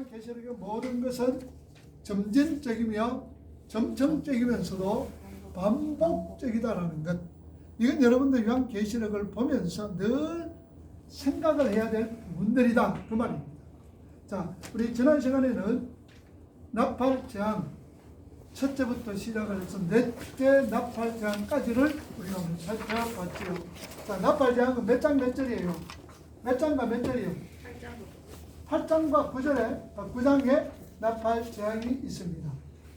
요한계시록의 모든 것은 점진적이며 점점적이면서도 반복적이다라는 것. 이건 여러분들 요한계시록을 보면서 늘 생각을 해야 될 부분들이다 그 말입니다. 자, 우리 지난 시간에는 나팔재앙 첫째부터 시작을 해서 넷째 나팔재앙까지를 우리가 살펴봤지요. 자, 나팔재앙은 몇 장 몇 절이에요? 몇 장과 몇 절이에요? 8장과 9절에 9장에 나팔재앙이 있습니다.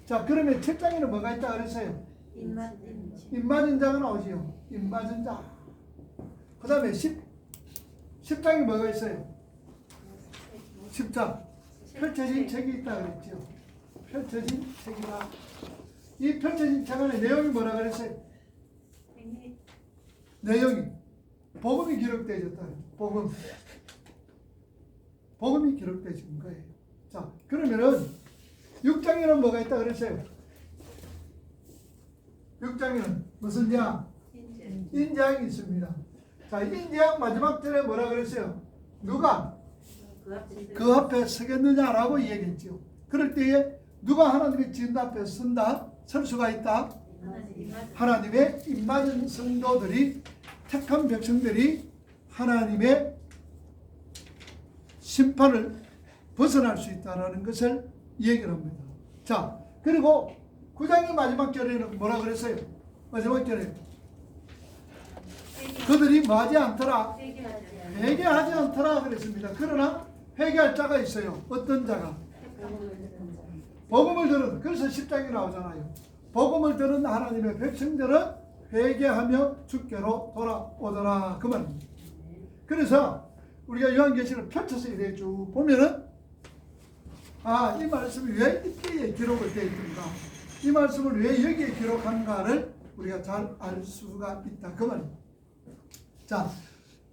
자, 그러면 7장에는 뭐가 있다 그랬어요? 입 맞은 자가 나오지요. 입 맞은 자. 그 다음에 10장에 뭐가 있어요? 10장. 펼쳐진 책이 있다 그랬죠. 펼쳐진 책이다. 이 펼쳐진 책 안에 내용이 뭐라 그랬어요? 내용이 복음이 기록되어졌다. 복음이 기록되어진 거예요. 자, 그러면은 6장에는 뭐가 있다 그랬어요? 6장에는 무슨 재앙? 인재앙이 있습니다. 자, 인재앙 마지막 절에 뭐라 그랬어요? 누가 그 앞에 서겠느냐라고 얘기했죠. 그럴 때에 누가 하나님의 진노 앞에 설 수가 있다? 하나님의 입맞은 성도들이, 택한 백성들이 하나님의 심판을 벗어날 수 있다는 것을 얘기를 합니다. 자, 그리고 9장의 마지막 절에는 뭐라 그랬어요? 마지막 절에 그들이 뭐하지 않더라? 회개하지 않더라 그랬습니다. 그러나 회개할 자가 있어요. 어떤 자가? 복음을 들은, 그래서 10장이 나오잖아요. 복음을 들은 하나님의 백성들은 회개하며 주께로 돌아오더라 그 말입니다. 그래서 우리가 요한계시를 펼쳐서 이렇게 쭉 보면은 이 말씀이 왜 이때에 기록을 되어 있는가, 이 말씀을 왜 여기에 기록한가를 우리가 잘 알 수가 있다 그 말입니다. 자,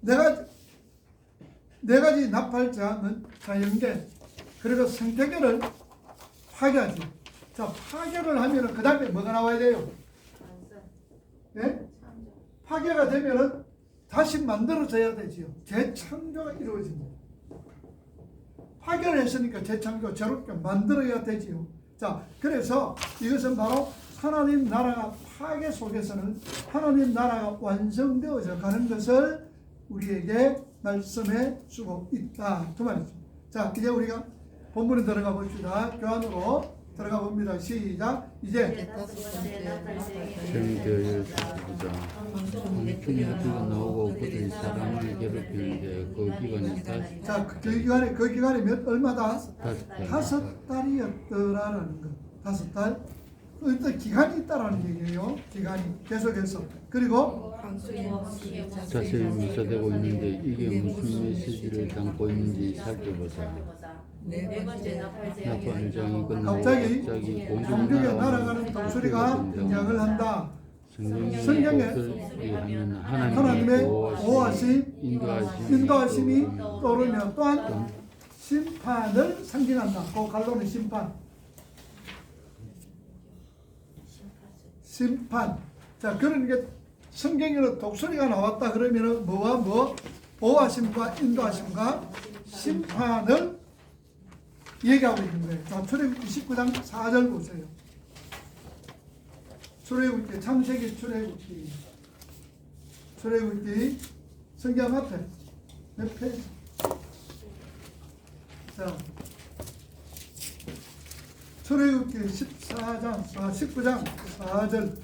네 가지 나팔재앙은 자연계, 그리고 생태계를 파괴하죠. 자, 파괴를 하면은 그 다음에 뭐가 나와야 돼요? 네? 파괴가 되면은 다시 만들어져야 되지요. 재창조가 이루어집니다. 파괴를 했으니까 재창조, 새롭게 만들어야 되지요. 자, 그래서 이것은 바로 하나님 나라가 파괴 속에서는 하나님 나라가 완성되어져 가는 것을 우리에게 말씀해 주고 있다 그 말이죠. 자, 이제 우리가 본문에 들어가 봅시다. 교환으로 들어가 봅니다. 시작. 이제 재미되어 주자. 공중에 하트가 나오고 그들이 사람을 괴롭히는데 그 기간이 다시. 자, 그 기간이 얼마다? 5달. 5달이었더라는 것. 5달. 일단 기간이 있다라는 얘기예요. 기간이 계속해서. 그리고 자세히 묘사되고 있는데 이게 무슨 메시지를 담고 있는지 살펴보자. 네 번째 나팔장이 끝나고 갑자기 공중에 날아가는 독수리가 등장을 한다. 성경에 하나님의 보호하심, 인도하심이 떠오르며 떠오르며 또한 심판을 상징한다. 그 갈로는 심판. 자, 그러니까 성경에는 독수리가 나왔다 그러면은 뭐와 뭐? 보호하심과 인도하심과 심판을 얘기하고 있는 거예요. 자, 출애굽기 19장 4절 보세요. 출애굽기, 창세기 출애굽기 성경 앞에 몇 페이지? 자, 출애굽기 19장 4절.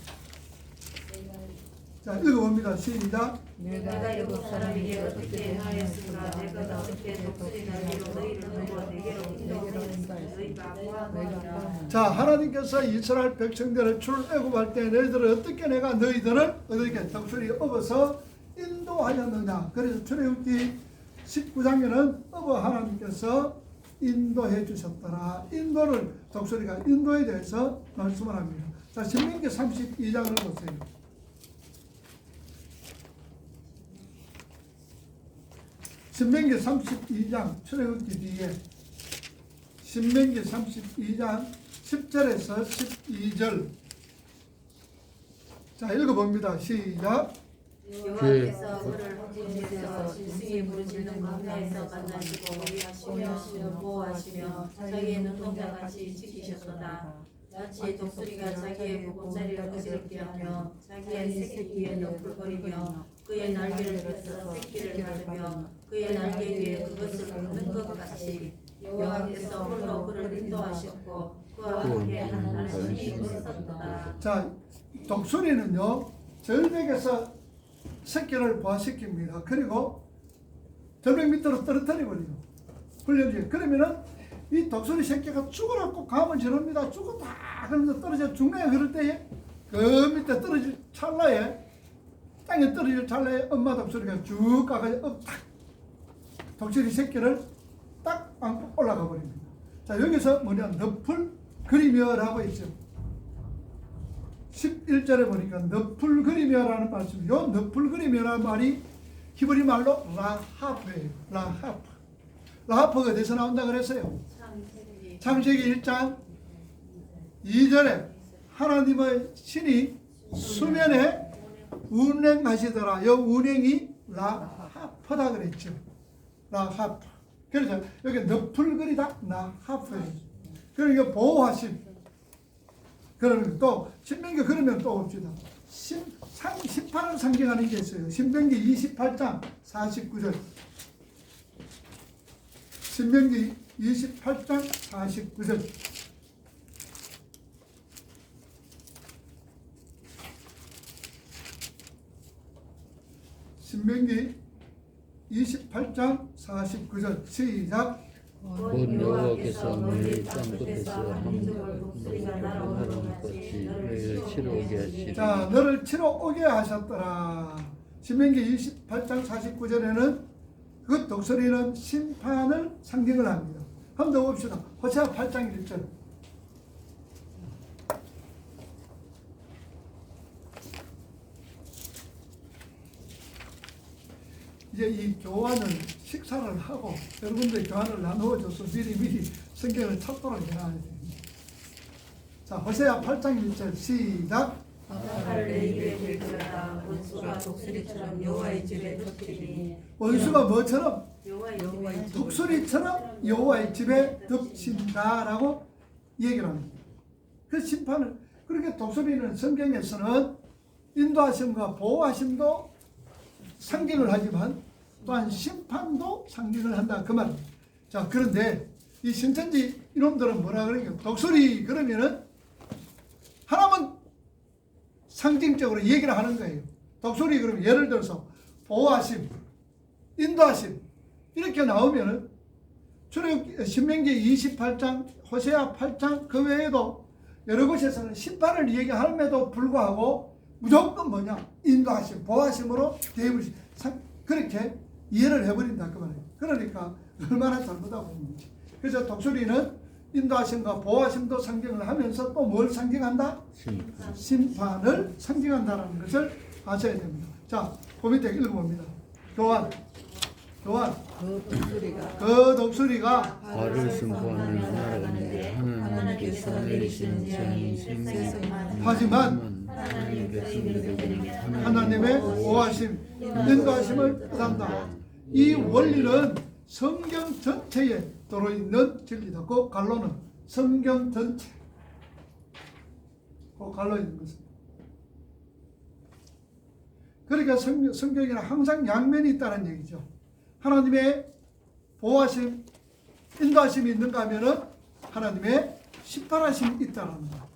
자, 읽어봅니다. 시작. 내가 애굽 사람에게 어떻게 하였으나 내가 어떻게 독수리 날개로 너희를 넣어 내게로 인도하였으니 너희가 보아하리라. 자, 하나님께서 이스라엘 백성들을 출애굽할 때 너희들을 어떻게 내가 너희들을 어떻게 독수리 업어서 인도하였느냐. 그래서 출애굽기 19장에는 업어 하나님께서 인도해 주셨더라. 인도를, 독수리가 인도에 대해서 말씀을 합니다. 자, 신명기 32장을 보세요. 신명기 32장 출애굽기 뒤에 신명기 32장 10절에서 12절. 자, 읽어봅니다. 시작. 여호와께서 그를 헛짓에서 짐승이 부르짖는 광야에서 만나시고 위하시며 보호하시며 자기의 눈동자같이 지키셨도다. 마치 독수리가 자기의 보금자리를 어지럽게 하며 자기의 새끼 위에 너풀거리며 그의 날개를 펴서 새끼를 받으며 그의 날개 위에 그것을 걷는 것 같이 여호와께서 홀로 그를 인도하셨고 그와 함께 하나님의 힘이 있었도다. 자, 독수리는요 절벽에서 새끼를 부화시킵니다. 그리고 절벽 밑으로 떨어뜨려버려요. 훈련지에. 그러면은 이 독수리 새끼가 죽으라고 감을 지릅니다. 죽었다 그러면서 떨어져 죽네. 그럴 때에 그 밑에 떨어질 찰나에 땅에 떨어질 찰나에 엄마 독수리가 쭉 가가지고 딱 독수리 새끼를 딱 안고 올라가 버립니다. 자, 여기서 뭐냐 너풀 그리며라고 있죠. 11절에 보니까 너풀 그리며라는 말씀. 요 너풀 그리며라는 말이 히브리 말로 라하프예요. 라하프. 라하프가 어디서 나온다 그랬어요? 창세기 1장 2절에 하나님의 신이 수면에 운행하시더라. 요 운행이 라하프다 그랬죠. 라하프. 그래서 여기 너풀거리다 라하프예요. 그러니까 보호하심. 그러면 또 신명기 그러면 또 봅시다. 심판을 상징하는 게 있어요. 신명기 28장 49절. 신명기 28장 49절. 신명기 28장 49절 시작. 곧 여호와께서 너희 땅 끝에서 함정을 독수리가 날아오는 같이 너를 치러 오게 하시리. 자, 너를 치러 오게 하셨더라. 신명기 28장 49절에는 그 독수리는 심판을 상징을 합니다. 한번 더 봅시다. 호세아 8장 1절. 이제 이 교환을 식사를 하고 여러분들 교환을 나누어줘서 미리 성경을 찾도록 해놔야 됩니다. 자, 호세아 8장 1절 시작. 아빠를 내 입에 들들어라. 원수가 독수리처럼 여호와의 집에 덮치니 원수가 뭐처럼? 여호와의 집에 독수리처럼 여호와의 집에 덮친다라고 얘기를 합니다. 그 심판을, 그렇게 독수리는 성경에서는 인도하심과 보호하심도 상징을 하지만 또한 심판도 상징을 한다 그 말입니다. 자, 그런데 이 신천지 이놈들은 뭐라 그러냐? 독수리 그러면은 하나만 상징적으로 얘기를 하는 거예요. 독수리 그러면 예를 들어서 보호하심, 인도하심 이렇게 나오면은 신명기 28장, 호세아 8장 그 외에도 여러 곳에서는 심판을 얘기함에도 불구하고 무조건 뭐냐? 인도하심, 보호하심으로 대입을 그렇게 이해를 해버린다 그 말이에요. 그러니까 얼마나 잘못하고 있는지. 그래서 독수리는 인도하심과 보호하심도 상징을 하면서 또 뭘 상징한다? 심판을 상징한다는 것을 아셔야 됩니다. 자, 그 밑에 읽어봅니다. 교환. 그 독수리가 발을 승부하며 날아가는데 하나님께서 내리시는 재앙이 생기는 하지만 하나님의 백성들에게는 하나님의 보호하심, 인도하심을 뜻한다. 이 원리는 성경 전체에 들어있는 진리다. 그 갈로는 성경 전체. 그 갈로 있는 것은. 그러니까 성경에는 항상 양면이 있다는 얘기죠. 하나님의 보호하심, 인도하심이 있는가 하면은 하나님의 심판하심이 있다는 것.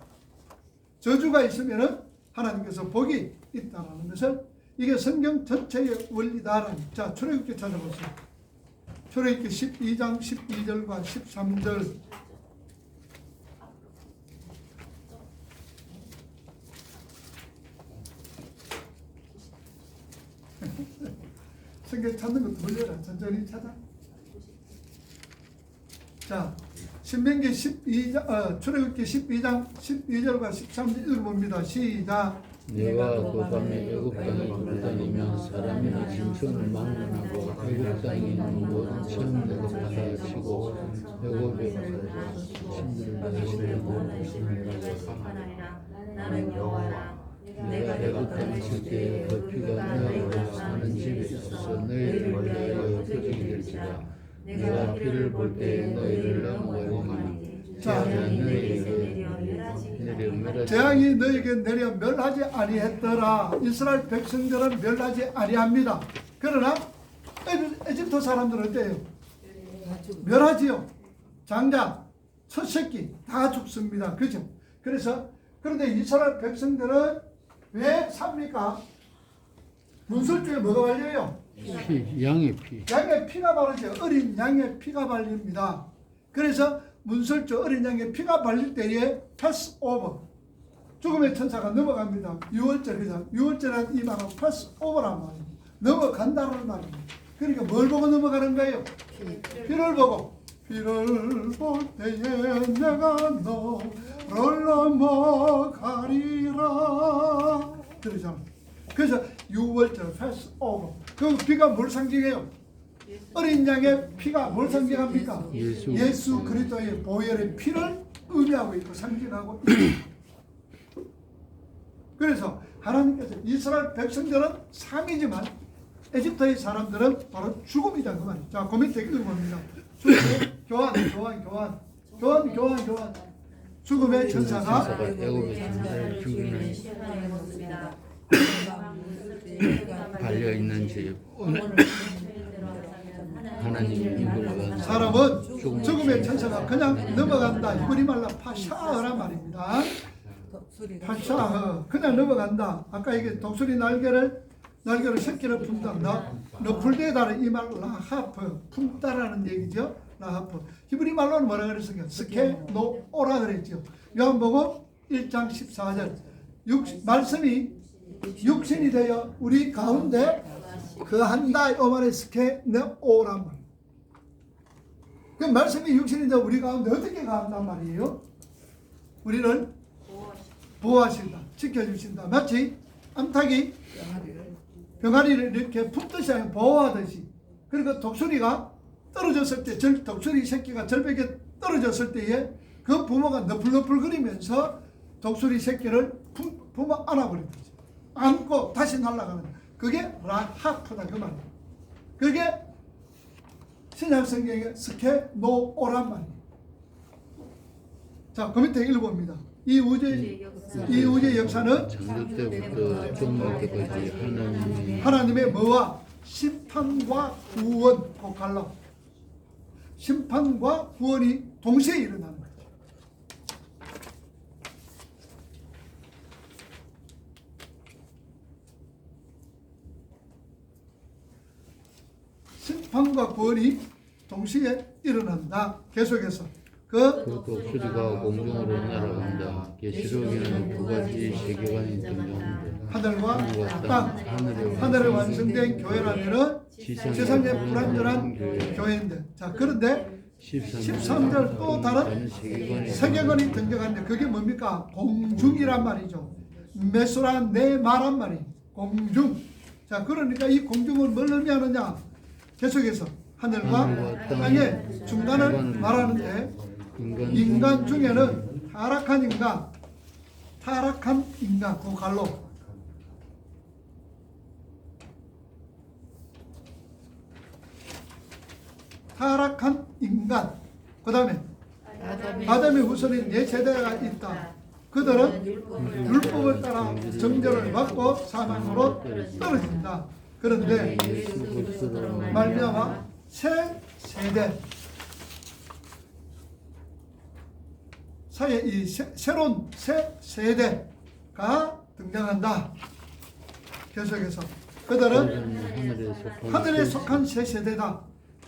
저주가 있으면은 하나님께서 복이 있다는 것을, 이게 성경 전체의 원리다라는. 자, 출애굽기 찾아보세요. 출애굽기 12장 12절과 13절. 성경 찾는 것도 몰려라. 천천히 찾아. 자, 신명기 12장, 출애굽기 12장 12절과 13절 읽어봅니다. 시작. 내가 그 밤에 애굽 땅을 돌아다니며 사람이나 짐승을 막론하고 애굽 땅에 있는 모든 천물을 받아치고 애굽에 신들을 다스리고 나는 여호와라. 내가 애굽 땅에 있을 때 그 피가 너희가 사는 집에 있어서 너희를 위하여 표적이 될지라. 내가 피를 볼 때 너희를 넘어가리니 자, 재앙이 너에게 내려 멸하지 아니했더라. 이스라엘 백성들은 멸하지 아니합니다. 그러나 에집트 사람들은 어때요? 멸하지요. 장자, 첫 새끼 다 죽습니다. 그죠? 그래서 그런데 이스라엘 백성들은 왜 삽니까? 문설주에 뭐가 발려요? 피, 양의 피. 양의 피가 바르죠. 어린 양의 피가 발립니다. 그래서 문설주 어린 양의 피가 발릴 때에 패스오버, 죽음의 천사가 넘어갑니다. 6월절, 그죠? 6월절은 이 말은 패스오버란 말이에요. 넘어간다는 말이에요. 그러니까 뭘 보고 넘어가는 거예요? 피를 보고. 피를 볼 때에 내가 너를 넘어가리라. 그러잖아. 그래서 6월절 패스오버. 그 피가 뭘 상징해요? 어린 양의 피가 뭘 상징합니까? 예수 그리스도의 보혈의 피를 의미하고 있고 상징하고 있고. 그래서 하나님께서 이스라엘 백성들은 삶이지만 에집트의 사람들은 바로 죽음이다 그 말이에요. 자, 그 밑에 읽어봅니다. 교환. 죽음의 천사가 애굽의 천사를 죽이는 발려 있는 집. 하나님 인물과 사람은 죽음의 천사가 그냥 넘어간다. 히브리 말로 파샤흐란 말입니다. 파샤흐, 그냥 넘어간다. 아까 이게 독수리 날개를 새끼를 품다. 너풀대다는 이 말 라하프, 품다라는 얘기죠. 라하프. 히브리 말로는 뭐라 그랬어요? 스케노오라 그랬죠. 요한복음 1장 14절. 말씀이 육신이 되어 우리 가운데 그한다. 이 말에 스케노오란 말. 그 말씀이 육신이 되어 우리 가운데 어떻게 가한단 말이에요? 우리를 보호하신다, 지켜주신다. 마치 암탉이 병아리를 이렇게 품듯이 보호하듯이. 그리고 독수리가 떨어졌을 때, 독수리 새끼가 절벽에 떨어졌을 때에 그 부모가 너풀너풀거리면서 독수리 새끼를 부모 안아버리듯이 안고 다시 날아가는, 그게 라하프다 그 말이에요. 그게 신약 성경의 스케노오란 말이에요. 자, 그 밑에 읽어봅니다. 이 우주의 역사는 창조 때부터 종말 때까지 하나님의 뭐와 심판과 구원, 고칼로 심판과 구원이 동시에 일어나는 거죠. 심판과 구원이 동시에 일어난다. 계속해서 그 독수리가 공중으로 날아간다. 계시록에는 두 가지 세계관이 등장합니다. 하늘과 땅, 하늘에 완성된 교회라면은 세상의 불완전한 교회인데, 자, 그런데 13절 또 다른 세계관이 등장하는데 그게 뭡니까? 공중이란 말이죠. 메소라 내 말한 말이 공중. 자, 그러니까 이 공중은 뭘 의미하느냐? 계속해서 하늘과 땅의 중간을 말하는데, 인간 중에는 타락한 인간, 고갈로 타락한 인간, 그 다음에 아담의 후손인 네 세대가 있다. 그들은 율법을 따라 정죄를 받고 사망으로 떨어진다. 그런데 말미암아 새 세대 사이에 이 새로운 새 세대가 등장한다. 계속해서 그들은 하늘에 속한 새 세대다.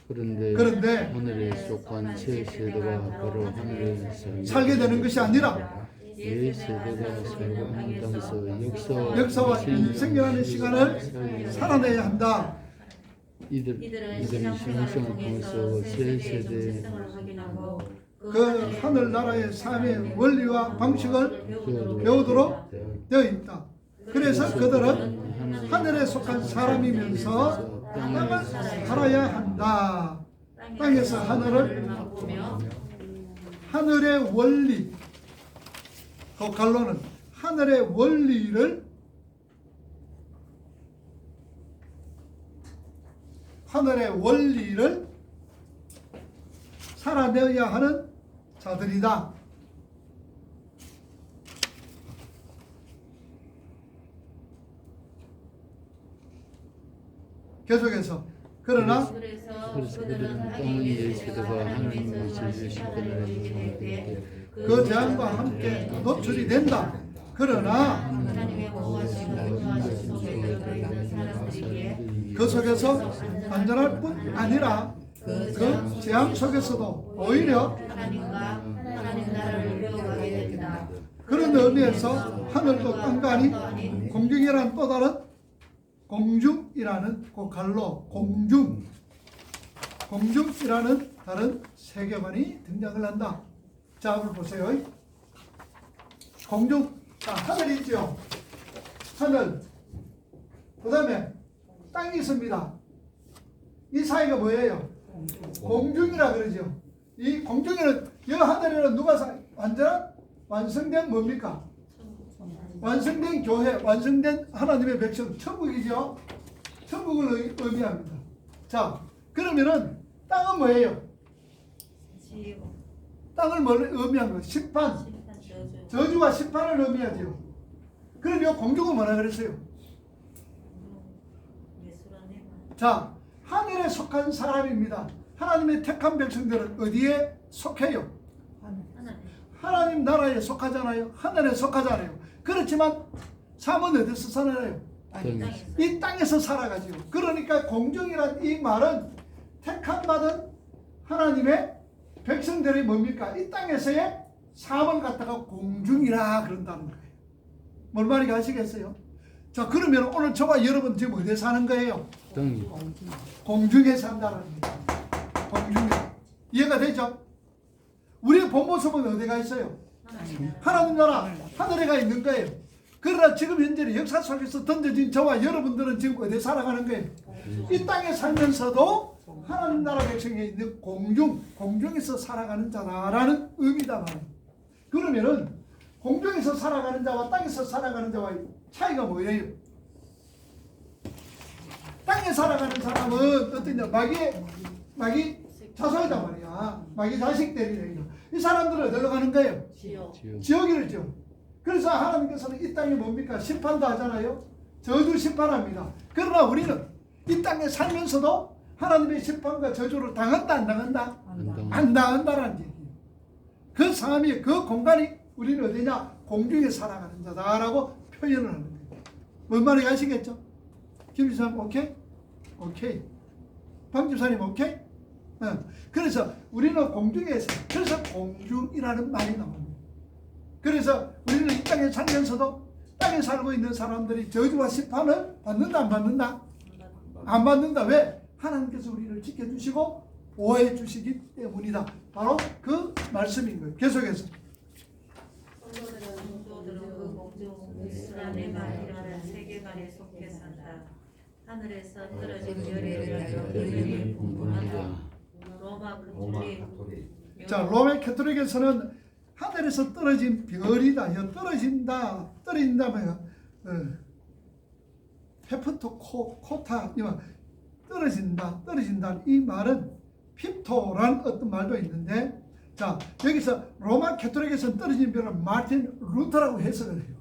그런데 하늘에 속한 새 세대가 바로 하늘에서 살게 되는 것이 아니라 예 세대가 살고 하는 땅에서 역사와 인생이라는 시간을 살아내야 한다. 이들의 신성을 통해서 새 세대 그 하늘나라의 삶의 원리와 방식을 배우도록 되어 있다. 그래서 그들은 하늘에 속한 사람이면서 땅을 살아야 한다. 땅에서 하늘의 원리, 고칼로는 하늘의 원리를 하늘의 원리를 살아내어야 하는 자들이다. 계속해서 그러나 그래서 그들은 땅의 열쇠가 하나님에서 주신 하늘을 이기게 돼 그 재앙과 함께 노출이 된다. 그러나 하나님의 보호하시고 구조하신 속에 들어가 있는 사람들에게 그 속에서 안전할 뿐 아니라 그 재앙 속에서도 오히려 하나님과 하나님 나라를 배워가게 된다. 그런 의미에서 하늘도 땅도 아닌 공중이란 또 다른 공중이라는 그 갈로 공중이라는 다른 세계관이 등장을 한다. 자, 한번 보세요. 공중, 자, 하늘이 있죠. 하늘. 그 다음에 땅이 있습니다. 이 사이가 뭐예요? 공중이라 그러죠. 이 공중에는 이 하늘에는 누가 완성된 뭡니까? 완성된 교회, 완성된 하나님의 백성, 천국이죠. 천국을 의미합니다. 자, 그러면은 땅은 뭐예요? 지고 땅을 뭘 의미한 거예요? 심판, 심판 저주 저주와 심판을 의미하죠. 그럼 이 공중은 뭐라 그랬어요? 예수라는 자, 하늘에 속한 사람입니다. 하나님의 택한 백성들은 어디에 속해요? 하나님 하나님 나라에 속하잖아요. 하늘에 속하잖아요. 그렇지만 삶은 어디서 살아요? 땅에서 이 땅에서 살아가지요. 그러니까 공중이란 이 말은 택함 받은 하나님의 백성들이 뭡니까? 이 땅에서의 삶을 갖다가 공중이라 그런다는 거예요. 뭔 말인지 아시겠어요? 자, 그러면 오늘 저와 여러분 지금 어디에 사는 거예요? 땅이 공중에 산다는 거예요. 공중에. 이해가 되죠? 우리의 본 모습은 어디가 있어요? 하나님 나라 하늘에 가 있는 거예요. 그러나 지금 현재 역사 속에서 던져진 저와 여러분들은 지금 어디에 살아가는 거예요? 이 땅에 살면서도 하나님 나라 백성에 있는 공중에서 살아가는 자라는 의미다 말이에요. 그러면은 공중에서 살아가는 자와 땅에서 살아가는 자와의 차이가 뭐예요? 땅에 살아가는 사람은 어떠냐? 마귀 자손이단 말이야. 마귀 자식들이래. 이 사람들은 어디로 가는 거예요? 지옥 지옥이죠. 그래서 하나님께서는 이 땅에 뭡니까? 심판도 하잖아요. 저주 심판합니다. 그러나 우리는 이 땅에 살면서도 하나님의 심판과 저주를 당한다 안 당한다? 안 당한다라는 얘기예요. 그 상황이 그 공간이 우리는 어디냐? 공중에 살아가는 자다라고 표현을 하는 거예요. 뭔 말인지 아시겠죠? 김 지사님 오케이? 오케이. 방 집사님 오케이? 그래서 우리는 공중에서 그래서 공중이라는 말이 나옵니다. 그래서 우리는 이 땅에 살면서도 땅에 살고 있는 사람들이 저주와 심판을 받는다 안 받는다? 안 받는다. 왜? 하나님께서 우리를 지켜주시고 보호해 주시기 때문이다. 바로 그 말씀인 거예요. 계속해서 성도들은 그 공중 예수라는 말이라는 세계관에 속해 산다. 하늘에서 떨어진 별을 공부한다. 로마 가톨릭 자, 로마 캐톨릭에서는 하늘에서 떨어진 별이다. 떨어진다 뭐야? 헤프토 코타 이만 떨어진다. 이 말은 핍토란 어떤 말도 있는데, 자, 여기서 로마 캐톨릭에서는 떨어진 별은 마틴 루터라고 해석을 해요.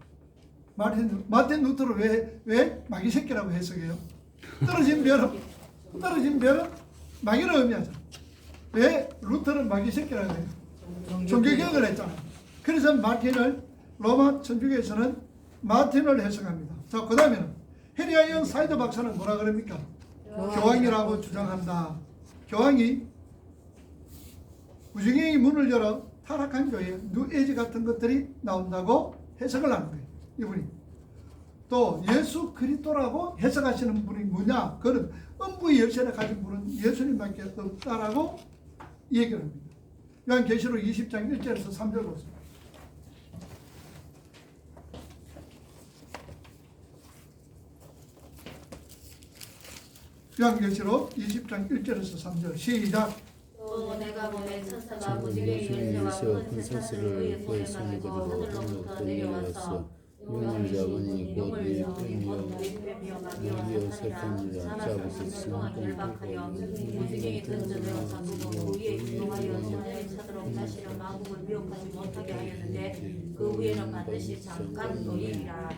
마틴 루터를 왜 마귀 새끼라고 해석해요? 떨어진 별은 마귀를 의미하죠. 왜 루터는 마귀 새끼라고 해요? 종교개혁을 했잖아요. 그래서 로마 천주교에서는 마틴을 해석합니다. 자, 그 다음에는 헤리아이언 사이드 박사는 뭐라 그럽니까? 교황이라고 주장한다. 교황이 우주경의 문을 열어 타락한 교회, 뉴에이지 같은 것들이 나온다고 해석을 하는 거예요. 이분이. 또 예수 그리스도라고 해석하시는 분이 뭐냐? 그는 음부의 열쇠를 가진 분은 예수님밖에 없다라고 얘기를 합니다. 요한계시록 20장 1절에서 3절 보세요. 요한계시록 20장 1절에서 3절 시작. 또 내가 보매 천사가 무지개의 열쇠와 큰 쇠사슬을 그의 손에 가지고 하늘로부터 내려와서 용을 잡으니 곧 용을 잡으니 곧 일편이요 마귀와 마귀와 사탄이라 사탄이라 잡아서 3일 동안 결박하여 무지개에 던져내어 잡고 그 위에 기동하여 천년에 차도록 다시는 마국을 미혹하지 못하게 하였는데 그 후에는 반드시 잠깐 노임이라.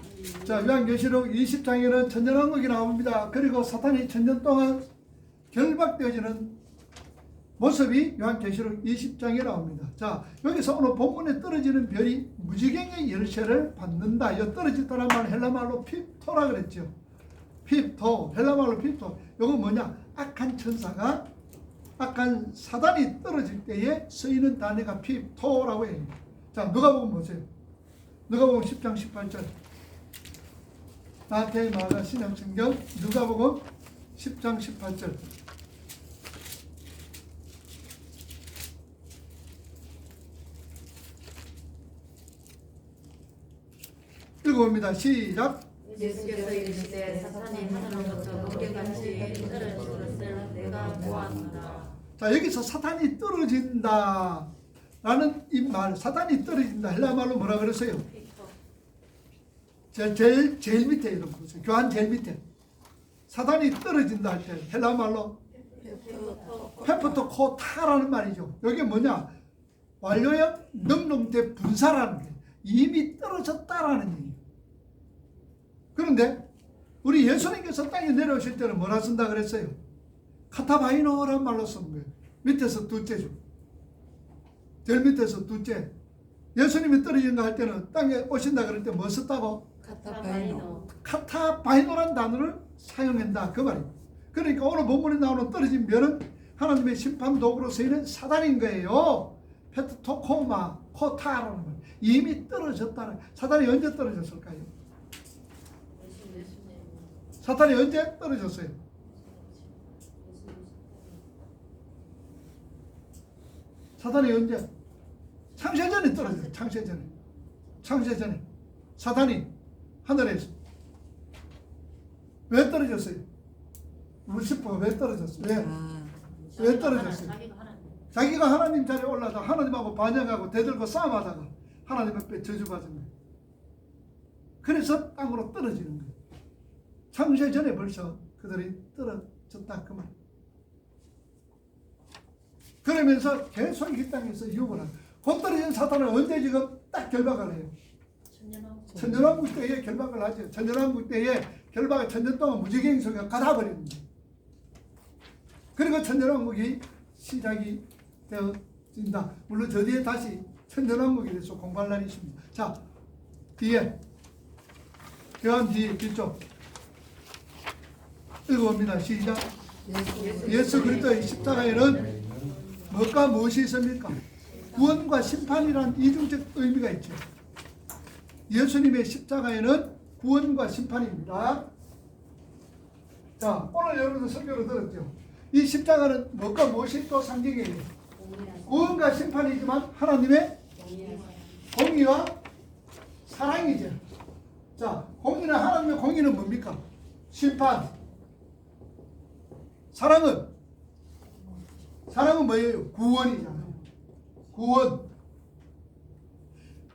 자, 요한계시록 20장에는 천년왕국이 나옵니다. 그리고 사탄이 천년 동안 결박되어지는 모습이 요한계시록 20장에 나옵니다. 자, 여기서 오늘 본문에 떨어지는 별이 무지개의 열쇠를 받는다. 이 떨어졌다는 말 헬라말로 핍토라 그랬죠. 핍토, 헬라말로 핍토. 이건 뭐냐? 악한 천사가, 악한 사단이 떨어질 때에 쓰이는 단어가 핍토라고 해요. 자, 누가복음 보세요. 누가복음 10장 18절. 마태, 마가, 신약 성경, 누가복음 10장 18절. 읽어봅니다. 시작. 예수께서 이르시되 사탄이 하늘로부터 번개같이 떨어진 것을 내가 보았노라. 자, 여기서 사탄이 떨어진다 라는 이 말, 사탄이 떨어진다 헬라말로 뭐라 그랬어요? 제일 밑에 이런 거죠. 교환 제일 밑에 사탄이 떨어진다 할 때 헬라말로 페프토 코타라는 말이죠. 이게 뭐냐? 완료형 능동태 분사라는 게 이미 떨어졌다라는 얘기예요. 그런데 우리 예수님께서 땅에 내려오실 때는 뭐라 쓴다 그랬어요? 카타바이노라는 말로 쓴 거예요. 밑에서 둘째죠. 제일 밑에서 둘째. 예수님이 떨어진다 할 때는 땅에 오신다 그럴 때 뭐 썼다고? 카타바이노라는 단어를 사용한다 그 말이에요. 그러니까 오늘 본문에 나오는 떨어진 별은 하나님의 심판 도구로 쓰이는 사단인 거예요. 페트토코마 코타라는 말. 이미 떨어졌다는. 사단이 언제 떨어졌을까요? 사탄이 언제 떨어졌어요? 사탄이 언제? 창세전에 떨어졌어요. 창세전에 사탄이 하늘에서 왜 떨어졌어요? 루시퍼가 왜 떨어졌어요? 왜 떨어졌어요? 자기가 하나님 자리에 올라다 하나님하고 반역하고 대들고 싸움하다가 하나님 앞에 저주받은 거예요. 그래서 땅으로 떨어지는 거예요. 창세전에 벌써 그들이 떨어졌다 그 말. 그러면서 계속 이 땅에서 유혹을 하고 곧 떨어진 사탄은 언제 지금 딱 결박을 해요? 천년왕국 때에 결박을 하죠. 천년왕국 때에 결박을 천년 동안 무지개 속에 갈아버립니다. 그리고 천년왕국이 시작이 되어진다. 물론 저 뒤에 다시 천년왕국에 대해서 공부할 날이 있습니다. 자, 뒤에 교환 뒤에 뒤쪽 읽어봅니다. 시작. 예수 그리스도의 십자가에는 뭐가 무엇이 있습니까? 구원과 심판이라는 이중적 의미가 있죠. 예수님의 십자가에는 구원과 심판입니다. 자, 오늘 여러분들 설교를 들었죠. 이 십자가는 뭐가 무엇이 또 상징이에요? 구원과 심판이지만 하나님의 공의와 사랑이죠. 자, 공의는 하나님의 공의는 뭡니까? 심판. 사랑은 뭐예요? 구원이잖아요. 구원.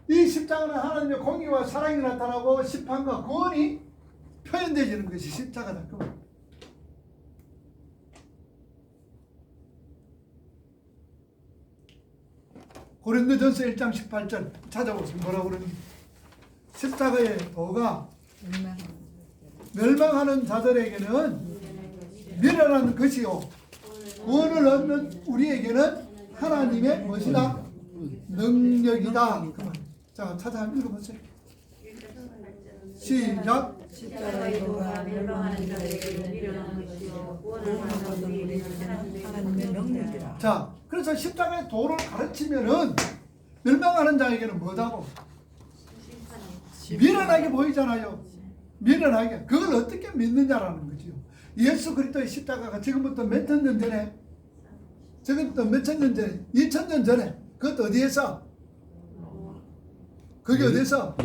이 십자가는 하나님의 공의와 사랑이 나타나고 심판과 구원이 표현되어지는 것이 십자가다. 고린도전서 1장 18절 찾아보세요. 뭐라고 그러는지. 십자가의 도가 멸망하는 자들에게는 미련한 것이요 구원을 얻는 우리에게는 하나님의 무엇이다? 능력이다. 그만. 자, 찾아 한번 읽어보세요. 시작. 십자가의 도가 멸망하는 자들에게 미련한 것이요 구원을 얻는 우리에게는 하나님의 능력이라. 자, 그래서 십자가의 도를 가르치면은 멸망하는 자에게는 뭐다고? 미련하게 보이잖아요. 미련하게. 그걸 어떻게 믿느냐라는 거죠. 예수 그리스도의 십자가가 지금부터 몇천 년 전에, 지금부터 몇천 년 전에, 2000년 전에, 그것도 어디에서? 그게 어디서?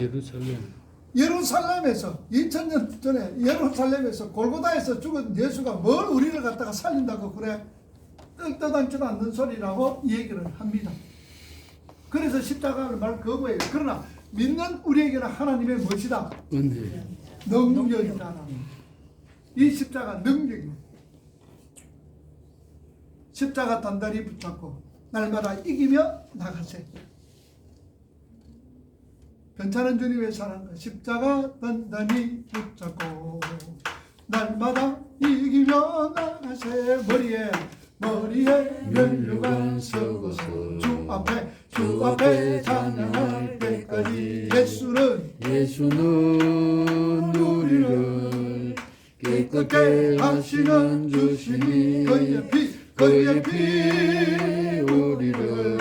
예루살렘에서 2000년 전에 예루살렘에서 골고다에서 죽은 예수가 뭘 우리를 갖다가 살린다고 그래? 뜻도 않는 소리라고 얘기를 합니다. 그래서 십자가를 말 거부해요. 그러나 믿는 우리에게는 하나님의 무엇이다? 은혜. 능력이다. 이 십자가 능력입니다. 십자가 단단히 붙잡고 날마다 이기며 나가세요. 괜찮은 주님의 사랑과 십자가 단단히 붙잡고 날마다 이기며 나가세. 머리에 면류관 쓰고서 주 앞에 찬양할 때까지 예수는 우리를 깨끗게 하시는 주시니 그의 피 우리를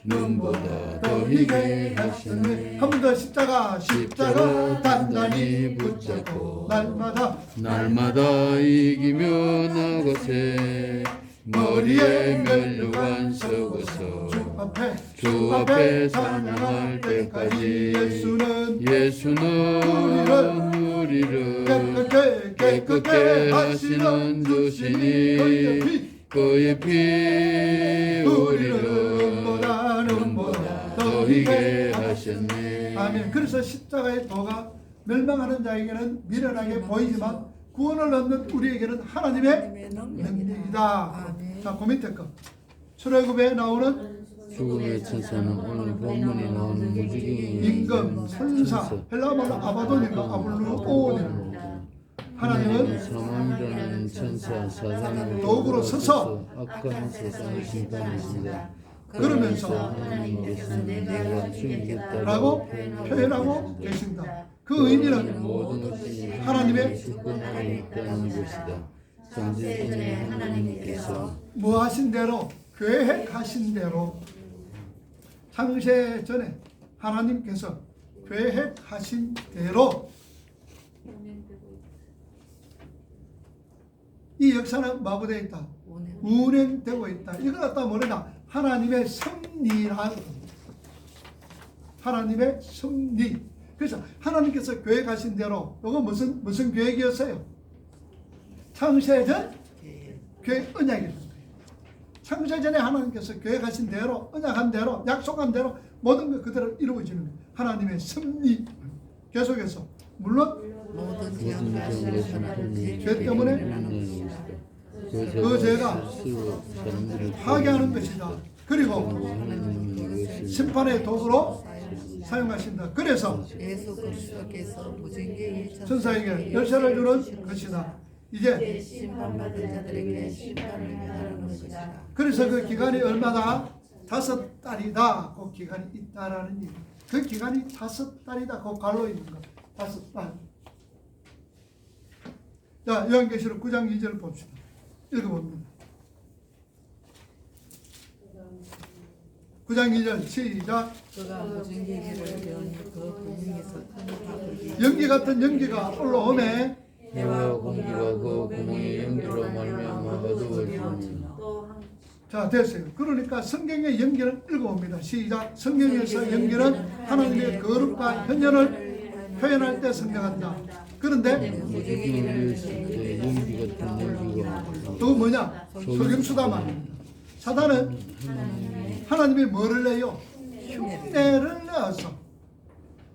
눈보다 더 희게 하시네. 한 번 더 십자가 단단히 붙잡고 날마다 이기며 나가세. 머리에 면류관 쓰고서 주 앞에 찬양할 때까지 예수는 우리를 깨끗게 하시는 주시니 그의 피 우리를 눈보다 더 희게 하셨네. 아멘. 그래서 십자가의 도가 멸망하는 자에게는 미련하게 보이지만 구원을 얻는 우리에게는 하나님의 능력이다. 자, 그 밑에 거 출애굽에 나오는 죽음의 천사는 오늘 본문에 나오는 무지개 임금, 천사, 헬라말로 아바돈인가 아블루온입니다. 하나님은 사망이라는 천사 사단을 도구로 서서 악한 세상을 심판하신다. 그러면서 하나님께서 내가 죽이겠다라고 라고 표현하고 계신다. 그 의미는 모든 것이 하나님의 주권 안에 있다는 것이다. 창세전에 하나님께서 뭐 하신 대로 계획하신 대로 창세 전에 하나님께서 계획하신 대로 이 역사는 뭐하고 되어 있다? 운행되고 있다. 이걸 갖다 뭐냐? 하나님의 섭리라. 하나님의 섭리. 그래서 하나님께서 계획하신 대로 이거 무슨 계획이었어요? 창세전 계획 언약이었던 거예요. 창세전에 하나님께서 계획하신 대로 언약한 대로 약속한 대로 모든 것 그대로 이루어지는 거예요. 하나님의 섭리. 계속해서 물론 모든 죄 죄 때문에 그 죄가 파괴하는 것이다. 그리고 심판의 도구로 사용하신다. 그래서 예수 그리스도께서 무징계의 천사에게 열쇠를 주는 것이다. 이제 심판받은 자들에게 심판을 행하는 것이다. 그래서 그 기간이 얼마다? 5달이다. 그 기간이 있다라는 얘기. 그 기간이 5달이다. 그 갈로 있는 거. 5달. 자, 요한계시록 9장 2절 봅시다. 읽어봅니다. 9장 2절 시작. 그가 무징계를 여니 그 구멍에서 큰 밥을 연기 같은 연기가 올라오매 해와 공기가 그 구멍에 연기로 말미암아 어두워지니. 자, 됐어요. 그러니까 성경의 연기는 읽어봅니다. 시작. 성경에서 연기는 하나님의 거룩과 현현을 표현할 때 성경한다. 그런데 무지개를 했을 때 연기 같은 연기가 또 뭐냐? 속임수다 말입니다. 사단은 하나님이 뭐를 내요? 흉내를 내어서.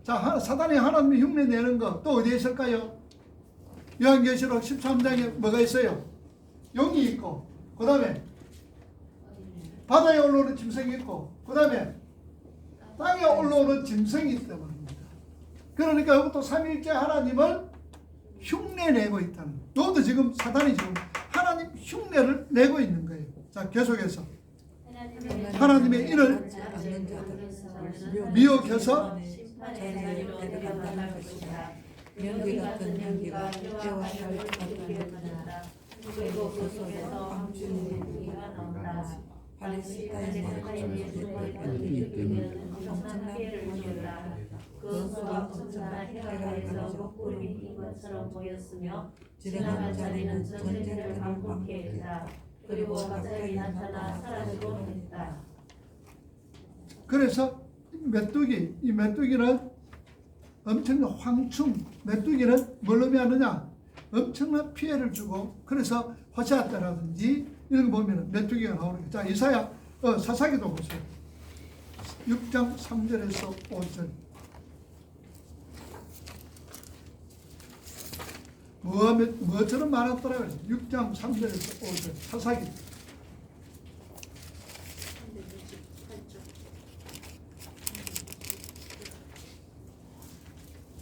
자, 사단이 하나님이 흉내 내는 거 또 어디에 있을까요? 요한계시록 13장에 뭐가 있어요? 용이 있고, 그 다음에 바다에 올라오는 짐승이 있고, 그 다음에 땅에 올라오는 짐승이 있단 말입니다. 그러니까 이것도 삼위일체 하나님을 흉내내고 있다는 거예요. 너도 지금 사단이 지금 하나님 흉내를 내고 있는 거예요. 자, 계속해서 하나님의 일을 미혹해서 자리를 데려간다는 것이다. 연기 같은 연기가 때와 달 같은 것이다. 그리고 그 속에서 방주는 연기가 나온다. 팔레스타인의 그렇기 때문에 엄청난 피해를 주었다. 그 수가 엄청난 해가 가해서 뿔이 핀 것처럼 보였으며 지나간 자리는 전쟁을 반복해 했다. 그리고 갑자기 나타나 사라지고 했다. 그래서 이 메뚜기는 엄청난 황충, 메뚜기는 뭘 의미하느냐? 엄청난 피해를 주고, 그래서 호시아 때라든지 이런 거 보면 메뚜기가 나오는 거죠. 자, 이사야 사사기도 보세요. 6장 3절에서 5절. 뭐처럼 많았더라고요. 6장 3절에서 5절 사사기.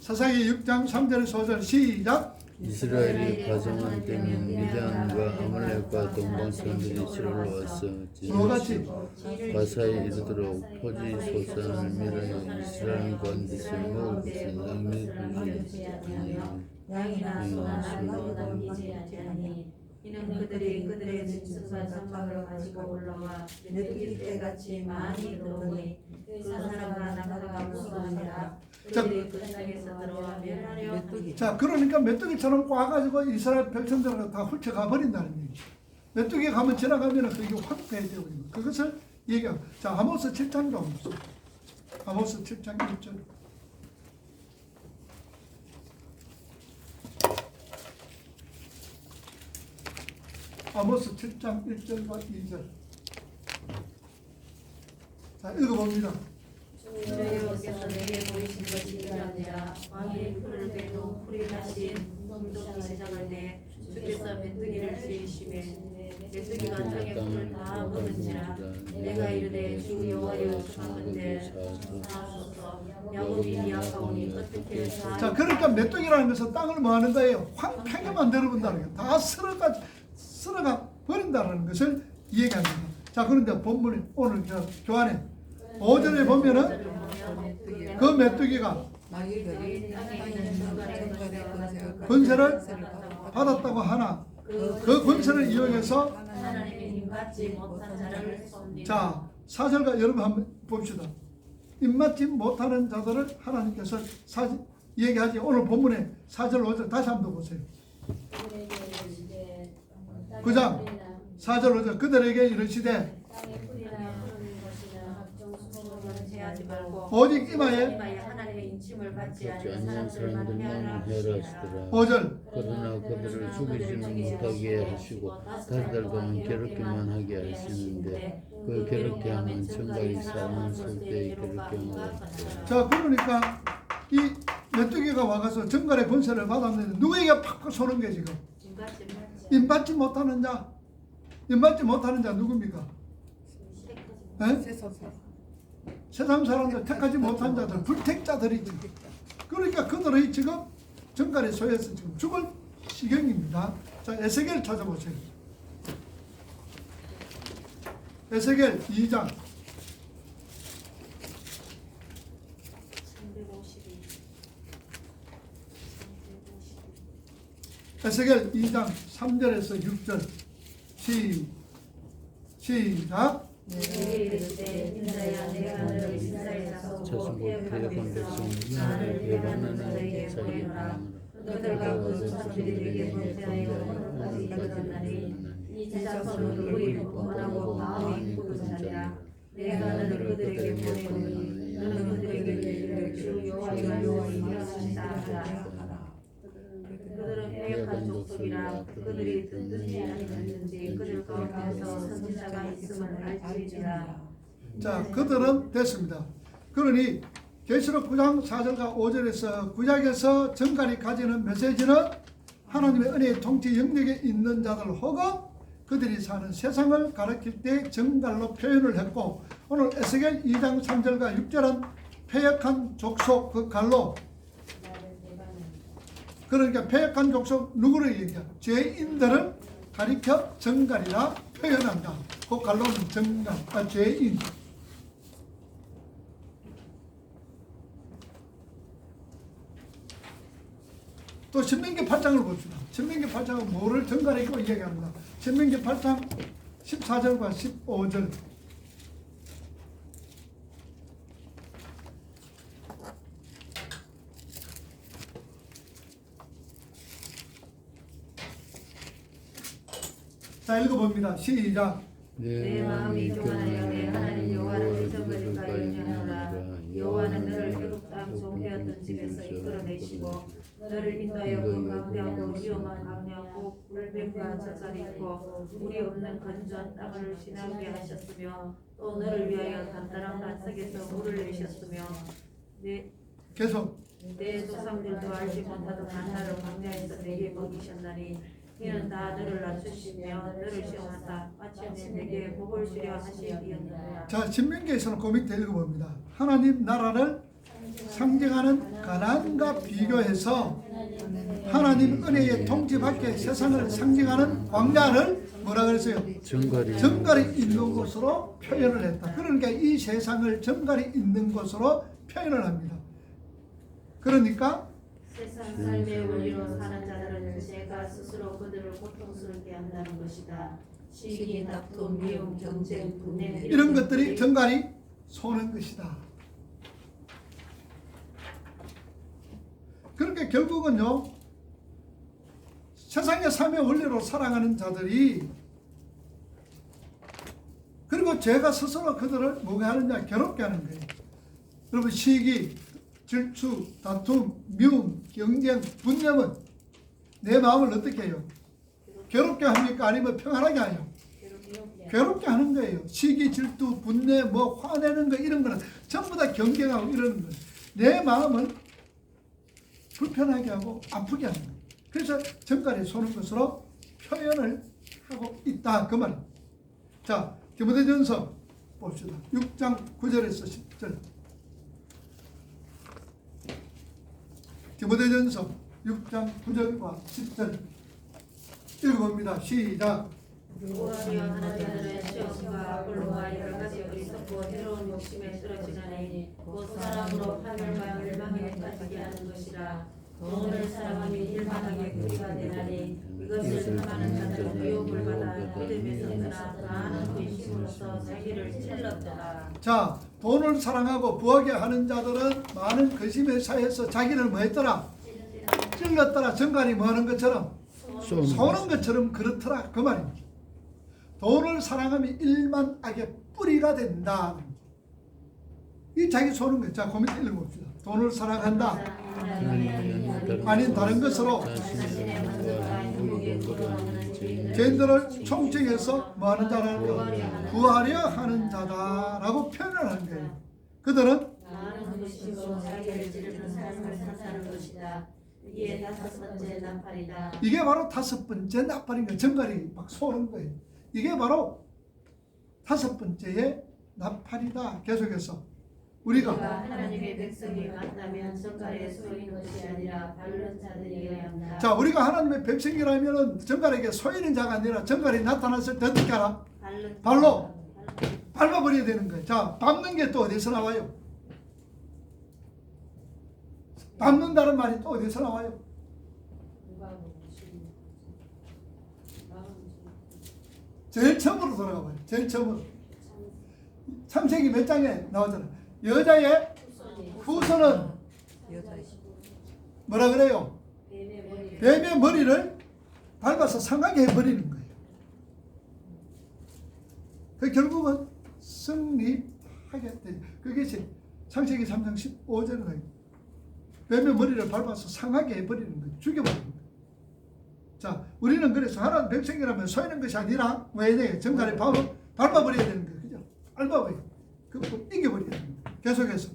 사사기 6장 3절에서 5절 시작. 이스라엘이 가정한 때는 미디안과 아말렉과 동방 사람들이 지르러 왔어. 뭐같이 가사에 이르도록 포지 소산을 밀어 이스라엘 가운데서 먹을 것은 양식이 양이나 소나 나도 남기지 아니하니 이는 그들이 그들의 짐승과 장막을 가지고 올라와 메뚜기 떼같이 많이 들어오니 그 사람과 나가가 무서워하니라. 그들이 그 땅에서 들어와 멸하려 하니 자, 그러니까 메뚜기처럼 꽈가지고 이스라엘 백성들을 다 훑어가 버린다는 얘기죠. 메뚜기 가면 지나가면 그게 확대되어 버린 거. 그것을 얘기하고. 자, 아모스 7장 좀 보세요. 아모스 7장 1절. 아모스 7장 1절과 2절. 자, 읽어봅니다. 여호와께서 내게 보이신 것이 이러하니라. 왕이 풀을 베고 풀이 다시 돋기 시작할 때 주께서 메뚜기를 세우시매 메뚜기가 땅의 풀을 다 먹은지라. 내가 이르되 주 여호와여 청하건대 사하소서. 야곱이 미약하오니 어떻게 다 자, 그러니까 메뚜기라는 것은 땅을 뭐 하는 거예요? 황폐하게 만들어 본다는 거예요. 다 쓸어가 버린다는 것을 이야기합니다. 자, 그런데 본문이 오늘 교환에 5절에 보면은 그 메뚜기가 마귀들이 땅에 있는 정갈의 권세를 받았다고 하나 그 권세를 이용해서 하나님의 힘받지 못한 자를 쏩니다. 자, 4절과 여러분 한번 봅시다. 입맞지 못하는 자들을 하나님께서 얘기하지. 오늘 본문에 4절 5절 다시 한번 보세요. 9장 4절 5절 그들에게 이르시되 제하지 말고 오직 이마에 하나님의 인침을 받지 받지 않은 않는 사람들만 사람들만 해하시라. 해하시더라. 5절 그러나 그들을 죽이지는 못하게 하시고 다들 동안 괴롭게만 하게 하시는데 그 괴롭게 하면 정갈이 사람을 쏠 때 괴롭게 하는 것 같더라. 자, 그러니까 이 메뚜기가 와가서 정갈의 권세를 받았는데 누구에게 팍팍 쏘는 게 지금 인받지 못하는 자. 인받지 못하는 자 누굽니까? 에? 세상 사람들 택하지 못한 자들, 불택자들이지. 그러니까 그들의 지금 정갈의 소에서 지금 죽을 시경입니다. 자, 에스겔 찾아보세요. 에스겔 2장. 에스겔 2장 3절에서 6절 시작. 자신과 대적한 백성 이마를 배반하는 자에게 그들과 그 사람들에게 범죄하여 어디까지 갔나니 이 자손은 우리를 원하고 마음이 굳은자니라. 내가 너를 그들에게 보내오니 너는 그들에게 이르기를 주 여호와가 일어나신다 하라. 그들은 해역한 족속이라. 그들이 듣든지 아니든지 그들 가운데서 선지자가 있음을 알지니라. 자, 그들은 됐습니다. 그러니 계시록 9장 4절과 5절에서 구약에서 정갈이 가지는 메시지는 하나님의 은혜의 통치 영역에 있는 자들 혹은 그들이 사는 세상을 가리킬 때 정갈로 표현을 했고, 오늘 에스겔 2장 3절과 6절은 패역한 족속 그 갈로, 그러니까 패역한 족속 누구를 얘기해? 죄인들을 가리켜 정갈이라 표현한다. 그 갈로는 정갈, 죄인. 또 신명기 8장을 봅시다. 신명기 8장은 뭐를 정갈이고 이야기합니다. 신명기 8장 14절과 15절. 자, 읽어봅니다. 시작. 내 마음이 교만하여 내 하나님 여호와를 잊어버릴까 염려하노라. 여호와는 너를 애굽 땅 종되었던 집에서 이끌어내시고 너를 인도하여 그 강대하고 위험한 강야고 물뱀과 젖살이 있고 물이 없는 건조한 땅을 지나게 하셨으며 또 너를 위하여 단단한 반석에서 물을 내셨으며 계속 내 조상들도 알지 못하던 만나를 광야에서 내게 먹이셨나니 이는 다 너를 낮추시며 너를 시험하사 마침내 내게 복을 주려 하시리이다. 자, 신명기에서는 그 밑에 읽어봅니다. 하나님 나라를 상징하는 가나안과 비교해서 하나님 은혜의 통치 밖에 세상을 상징하는 광야를 뭐라 그랬어요? 정갈이 있는 곳으로 표현을 했다. 그러니까 이 세상을 정갈이 있는 곳으로 표현을 합니다. 그러니까 세상 삶의 원리로 사는 자들은 죄가 스스로 그들을 고통스럽게 한다는 것이다. 시기, 다툼, 미움, 경쟁, 분냄 이런 것들이 정갈이 쏘는 것이다. 그러니까 결국은요, 세상의 삶의 원리로 살아가는 자들이, 그리고 죄가 스스로 그들을 뭐가 하느냐, 괴롭게 하는 거예요. 여러분, 시기, 질투, 다툼, 미움, 경쟁, 분념은 내 마음을 어떻게 해요? 괴롭게 합니까? 아니면 평안하게 하요? 괴롭게 하는 거예요. 시기, 질투, 분내, 뭐 화내는 거 이런 거는 전부 다 경쟁하고 이러는 거예요. 내 마음을 불편하게 하고 아프게 하는 거예요. 그래서 정갈이 쏘는 것으로 표현을 하고 있다 그 말이에요. 자, 디모데전서 봅시다. 6장 9절에서 10절. 디모데전서 6장 9절과 10절 읽어봅니다. 시작. 오하려 하는 자들은 시험과 불로와 여러 가지 어리석고 해로운 욕심에 쓰러지나니 곧 사람으로 파멸과 멸망에 빠지게 하는 것이라. 돈을 사랑하며 일만하게 구리가 되나니 이것을 탐하는 자들은 유혹을 받아 믿음에 섰으나 다하는 그 힘으로써 자기를 찔렀더라. 자, 돈을 사랑하고 부하게 하는 자들은 많은 거짓에 사이에서 자기를 뭐 했더라? 찔렀더라. 정갈이 뭐 하는 것처럼? 쏘는 것처럼 그렇더라 그 말입니다. 돈을 사랑하면 일만 악의 뿌리가 된다. 이 자기 쏘는 거. 자, 그 밑에 읽어봅시다. 돈을 사랑한다. 아닌 다른 것으로 죄인들을 총칭해서 뭐 하는 자라는 거? 구하려 하는 자다라고 표현을 하는 거예요. 그들은 나는 의심으로 자기를 찌르는 삶을 사는 것이다. 이게 다섯 번째 나팔이다. 이게 바로 다섯 번째 나팔인 거예요. 정갈이 막 쏘는 거예요. 이게 바로 다섯 번째의 나팔이다. 계속해서 우리가 하나님의 백성이 만나면 정갈에 쏘이는 것이 아니라 바른 자들이어야 한다. 자, 우리가 하나님의 백성이라면 정갈에게 쏘이는 자가 아니라 정갈이 나타났을 때 어떻게 하라? 발로 밟아버려야 되는 거예요. 자, 밟는 게 또 어디서 나와요? 밟는다는 말이 또 어디서 나와요? 제일 처음으로 돌아가 봐요. 제일 처음으로. 창세기 몇 장에 나오잖아요. 여자의 후손은 뭐라 그래요? 뱀의 머리를 밟아서 상하게 해버리는 거예요. 그 결국은 승리하게 돼요. 그것이 창세기 3장 15절에 나와요. 뱀의 머리를 밟아서 상하게 해버리는 거예요. 죽여버리는 거예요. 자, 우리는 그래서 하나님 백성이라면 쏘이는 것이 아니라 왜 돼요? 정갈에 밟아버려야 되는 거예요. 그죠? 밟아버려요. 그거 이겨버려야 되는 거예요. 계속해서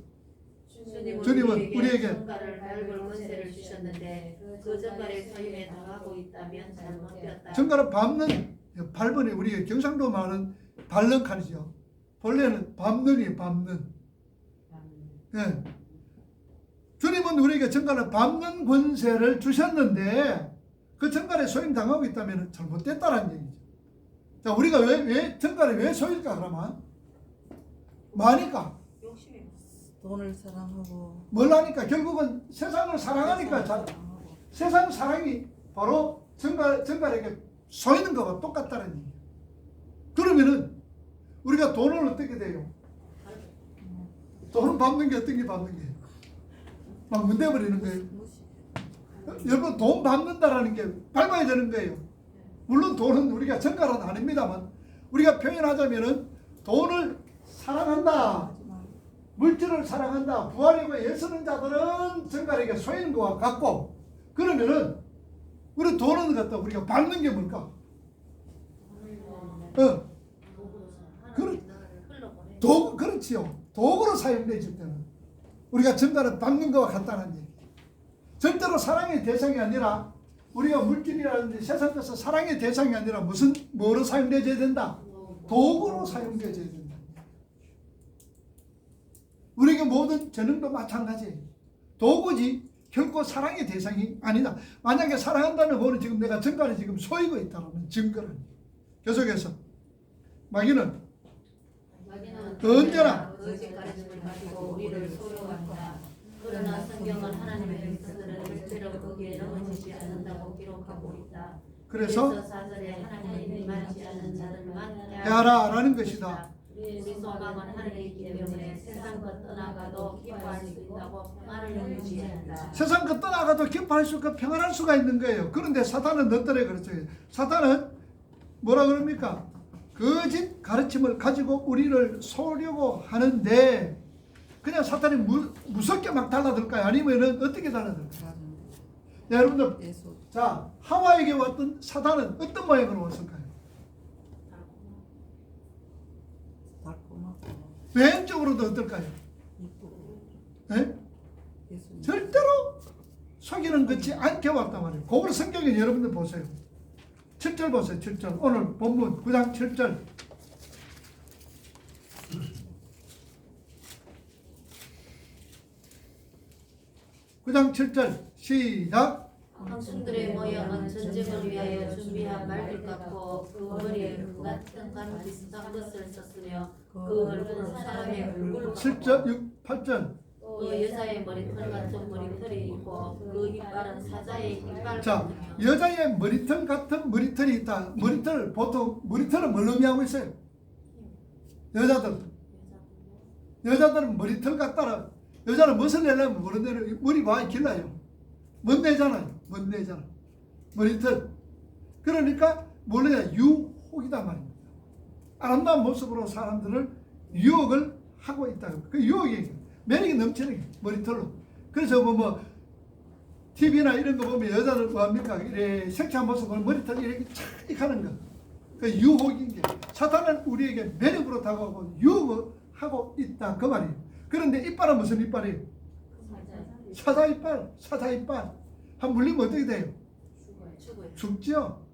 주님은 우리에게 정갈을 밟을 권세를 주셨는데 그 정갈의 소임에 당하고 있다면 잘못되었다. 정갈을 밟는 밟은이 우리가 경상도 말은 밟는 칸이죠. 본래는 밟는이에요. 밟는. 네. 주님은 우리에게 정갈을 밟는 권세를 주셨는데 그 정갈에 소임 당하고 있다면 잘못됐다는 얘기죠. 자, 우리가 왜 정갈에 왜 소일까 그러면? 뭐하니까? 돈을 사랑하고 뭘 하니까? 결국은 세상을 사랑하니까 세상 사랑이 바로 정갈에게 소이는 거와 똑같다는 얘기예요. 그러면은 우리가 돈을 어떻게 돼요? 돈은 밟는 게 어떤 게 밟는 게? 막 문대버리는 거예요. 여러분, 돈 밟는다라는 게 밟아야 되는 거예요. 물론 돈은 우리가 정갈은 아닙니다만 우리가 표현하자면은 돈을 사랑한다, 물질을 사랑한다, 부하려고 애쓰는 자들은 정갈에게 소이는 것과 같고, 그러면은 우리 돈은 갖다 우리가 밟는 게 뭘까? 그렇지요. 도구로 사용되실 때는 우리가 정갈을 밟는 것과 같다는 얘기. 절대로 사랑의 대상이 아니라 우리가 물질이라든지 세상 것은 사랑의 대상이 아니라 뭐로 사용되어야 된다? 도구로 사용되어야 된다. 우리에게 모든 재능도 마찬가지예요. 도구지 결코 사랑의 대상이 아니다. 만약에 사랑한다면 그거는 지금 내가 정가를 지금 소이고 있다는 증거는. 계속해서 마귀는 언제나 거짓 가르침을 가지고 우리를 소유한다. 그러나 성경은 하나님의 백성들은 절대로 거기에 넘어지지 않는다고 기록하고 있다. 그래서 4절에 하나님이 임하지 않는 자들만 해하라라는 것이다. 우리 소망은 하늘에 있기 때문에 세상 것 떠나가도 기뻐할 수 있다고 평안을 유지한다. 세상 것 떠나가도 기뻐할 수 있고 평안할 수가 있는 거예요. 그런데 사탄은 어떠래 그렇죠. 사탄은 뭐라 그럽니까? 거짓 가르침을 가지고 우리를 속이려고 하는데 그냥 사탄이 무섭게 막 달라들까요? 아니면 어떻게 달라들까요? 네, 여러분들, 자, 하와에게 왔던 사탄은 어떤 모양으로 왔을까요? 외형적으로도 어떨까요? 네? 절대로 속이는 것이 않게 왔단 말이에요. 그걸 성경에 여러분들 보세요. 7절 보세요. 7절. 오늘 본문 9장 7절. 구장 7절 시작. 황충들의 모양은 전쟁을 위하여 준비한 말들 같고 그 머리에 그 같은 가루 비슷한 것을 썼으며 그 얼굴은 사람의 얼굴과 7절 6, 8절. 또 여자의 머리털 같은 머리털이 있고 그 이빨은 사자의 이빨 자, 같으며 여자의 머리털 같은 머리털이 있다. 머리털 보통 머리털은 뭘 의미하고 있어요? 여자들은 머리털 같다라. 여자는 무엇을 내려면 모르는 머리 많이 길러요. 멋내잖아요. 멋내잖아. 머리털. 그러니까 뭐냐 유혹이다 말입니다. 아름다운 모습으로 사람들을 유혹을 하고 있다. 그 유혹이 매력이 넘치는 게 머리털로. 그래서 뭐 TV나 이런 거 보면 여자들 뭐합니까? 이렇게 섹시한 모습을 머리털 이렇게 착 하는 거. 그 유혹인 게 사탄은 우리에게 매력으로 다가오고 유혹하고 있다 그 말이에요. 그런데 이빨은 무슨 이빨이에요? 사자 이빨. 사자 이빨. 한 물리면 어떻게 돼요? 죽죠.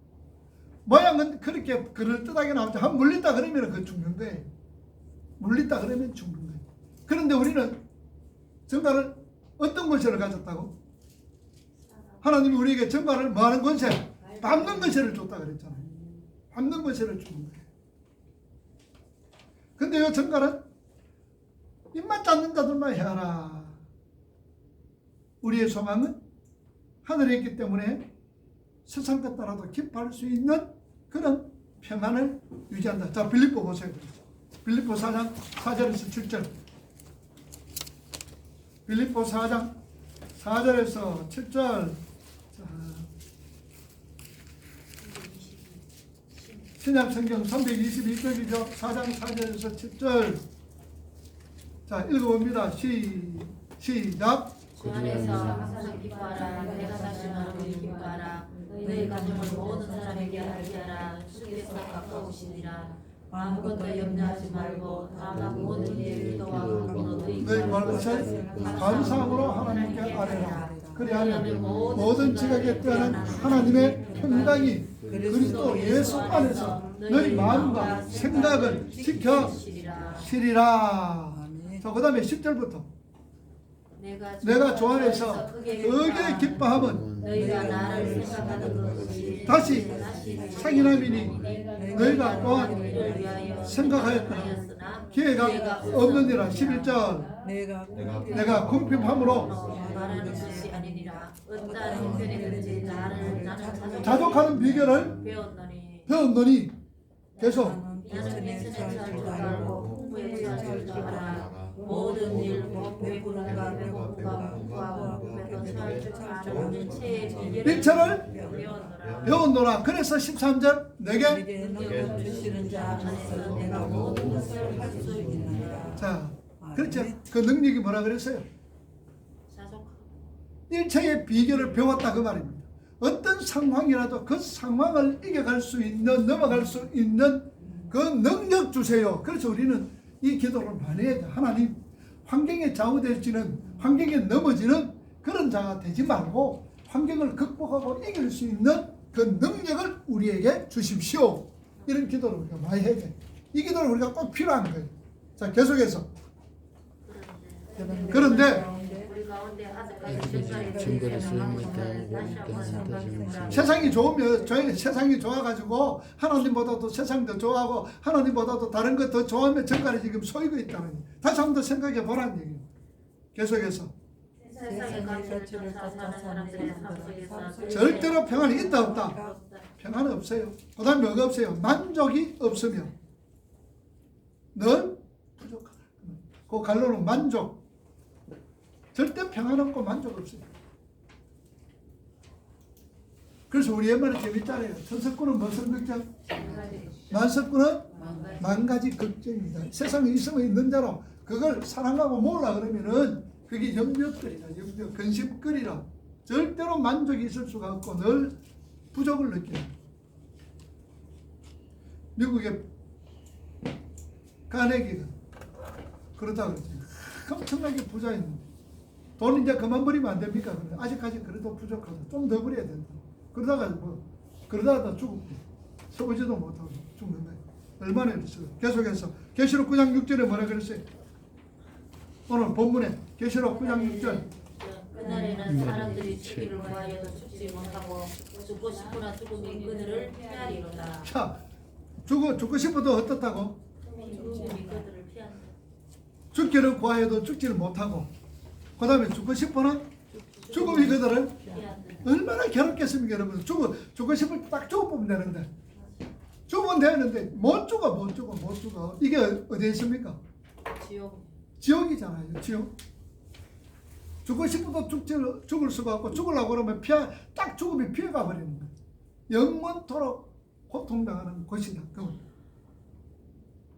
모양은 그렇게 그럴듯하게 나오죠. 한 물린다 그러면 그 죽는 거예요. 물린다 그러면 죽는 거예요. 그런데 우리는 정가를 어떤 권세를 가졌다고? 하나님이 우리에게 정가를 뭐하는 권세? 밟는 권세를 줬다 그랬잖아요. 밟는 권세를 주는 거예요. 근데 이 정가는 입만 닫는 자들만 해라. 우리의 소망은 하늘에 있기 때문에 세상 것 따라도 기뻐할 수 있는 그런 평안을 유지한다. 자, 빌립보 보세요. 빌립보 4장 4절에서 7절. 빌립보 4장 4절에서 7절. 신약 성경 322쪽이죠. 4장 4절에서 7절. 자, 읽어봅니다. 시작. 주 안에서 항상 기뻐하라. 내가 다시 말하노니 기뻐하라. 너희 가정을 모든 사람에게 알게 하라. 주께서 가까우시니라. 아무것도 염려하지 말고 다만 모든 일에 기도와 간구로 너희 것을 감사함으로 하나님께 아뢰라. 그리하면 모든 지각에 뛰어난 하나님의 평강이 그리스도 예수 안에서 너희 마음과 생각을 지켜시리라. 자, 그 다음에 10절부터 내가 주 안에서 크게 기뻐함은 너희가 나를 생각하는 것이 다시 상인함이니 너희가 또한 생각하였다. 기회가 없느니라. 11절 내가 궁핍함으로 말하는 것이 아니니라. 어떠한 형편이든지 나는 자족하는 비결을 배웠노니 계속 나는 미천에 처할 줄 알고 풍부에 처할 줄 알아. 모든 일, 배부름과 배고픔과 공부하고 공부에도 처할 줄 아는 일체의 비결을 일체를 배웠노라. 그래서 13절 내게 능력 주시는 자 안에서 내가 모든 것을 할 수 있느니라. 자, 그렇죠. 그 능력이 뭐라 그랬어요? 일체의 비결을 배웠다 그 말입니다. 어떤 상황이라도 그 상황을 이겨갈 수 있는, 넘어갈 수 있는 그 능력 주세요. 그래서 우리는 이 기도를 많이 해야 돼. 하나님, 환경에 좌우될지는, 환경에 넘어지는 그런 자가 되지 말고 환경을 극복하고 이길 수 있는 그 능력을 우리에게 주십시오. 이런 기도를 우리가 많이 해야 돼. 이 기도는 우리가 꼭 필요한 거예요. 자, 계속해서. 그런데 우리 가운데 아직까지 아직까지 증거를 쓰지 못하고 있다는 세상이 좋으면 저희는 세상이 좋아가지고 하나님보다도 세상이 더 좋아하고 하나님보다도 다른 것 더 좋아하면 정갈이 지금 쏘이고 있다는 얘기예요. 다시 한 번 더 생각해 보라는 얘기예요. 계속해서. 세상의 가치를 쫓아 사는 사람들의 삶 속에서 절대로 평안이 있다 없다? 평안은 없어요. 그 다음에 뭐가 없어요? 만족이 없으며 늘 부족하다. 그 갈로는 만족. 절대 평안 없고 만족 없어요. 그래서 우리 옛말에 재밌잖아요. 천석구는 무슨 걱정? 만석구는 만가지 걱정이다. 세상에 있으면 있는 대로 그걸 사랑하고 몰라 그러면은 그게 염려거리라, 염려, 근심거리라. 절대로 만족이 있을 수가 없고 늘 부족을 느껴요. 미국의 카네기가 그러다 그러지. 엄청나게 부자였는데 돈 이제 그만 버리면 안 됩니까? 아직까지 그래도 부족하다. 좀 더 버려야 된다. 그러다가 그러다가 죽고 서보지도 못하고 죽는 거예요. 얼마나 이랬어요. 계속해서 계시록 9장 6절에 뭐라 그랬어요? 오늘 본문에 계시록 9장 6절. 그날에는 사람들이 죽기를 구하여도 죽지 못하고 죽고 싶으나 죽음이 그들을 피하리로다. 자, 죽고 싶어도 어떻다고? 죽음이 그들을 피한다. 죽기를 구하여도 죽지를 못하고 그 다음에 죽고 싶어는 죽음이 그들을 피한다. 얼마나 괴롭겠습니까 여러분. 죽고 싶을 때 딱 죽어보면 되는데 죽으면 되는데 못 죽어. 이게 어디에 있습니까? 지옥. 지옥이잖아요. 지옥. 죽고 싶어도 죽을 수가 없고 죽으려고 그러면 딱 죽음이 피해가 버리는 거예요. 영원토록 고통당하는 곳이다.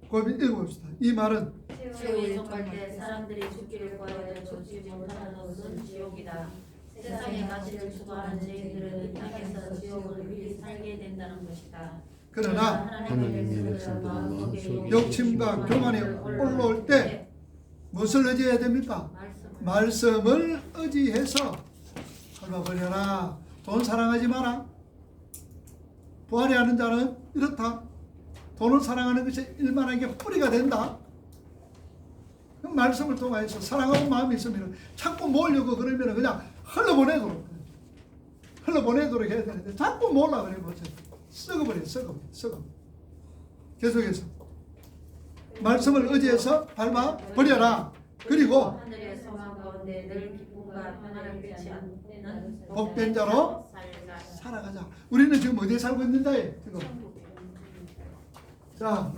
그럼 읽어봅시다. 이 말은 지옥에 종갈 때 사람들이 죽기를 구하여도 죽지 못하는 곳은 지옥이다. 세상의 가치를 추구하는 죄인들은 이 땅에서 지옥을 미리 살게 된다는 것이다. 그러나 하나님의 백성들은 마음속에 욕심과 교만이 올라올 때 무엇을 의지해야 됩니까? 말씀을 의지해서 헐어버려라. 돈 사랑하지 마라. 부활이 하는 자는 이렇다. 돈을 사랑하는 것이 일만하게 뿌리가 된다. 그 말씀을 통해서 사랑하고 마음이 있으면 자꾸 모으려고 그러면 그냥 흘러보내도록 해야 되는데 자꾸 몰라 그래 보세요. 썩어버려. 계속해서 말씀을 의지해서 밟아 버려라. 그리고 하늘의 소망 가운데 늘 기쁨과 평안을 잃지 않는 복된 자로 살자. 살아가자. 우리는 지금 어디에 살고 있는 자예요? 지금. 자,